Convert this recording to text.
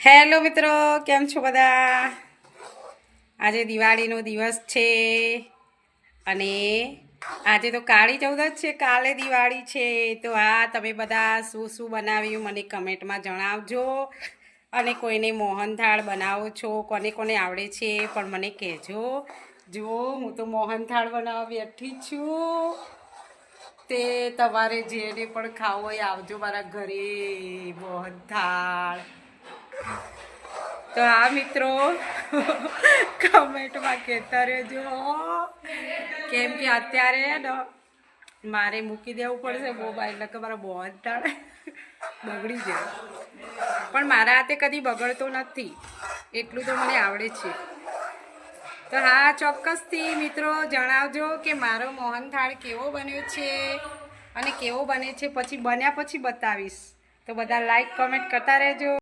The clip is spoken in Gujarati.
હેલો મિત્રો, કેમ છો બધા? આજે દિવાળીનો દિવસ છે અને આજે તો કાળી ચૌદશ છે, કાલે દિવાળી છે. તો હા, તમે બધા શું શું બનાવ્યું મને કમેન્ટમાં જણાવજો. અને કોઈને મોહનથાળ બનાવો છો, કોને કોને આવડે છે પણ મને કહેજો. જો હું તો મોહનથાળ બનાવવા બેઠી છું. તે તમારે જેને પણ ખાવું હોય આવજો મારા ઘરે મોહનથાળ. તો હા મિત્રો, કમેન્ટમાં કહેતા રહેજો, કેમ કે અત્યારે ને મારે મૂકી દેવું પડશે મોબાઈલ, એટલે કે મારા મોહનથાળ બગડી જાય. પણ મારા હાથે કદી બગડતો નથી, એટલું તો મને આવડે છે. તો હા, ચોક્કસથી મિત્રો જણાવજો કે મારો મોહનથાળ કેવો બન્યો છે અને કેવો બને છે. પછી બન્યા પછી બતાવીશ. તો બધા લાઈક કમેન્ટ કરતા રહેજો.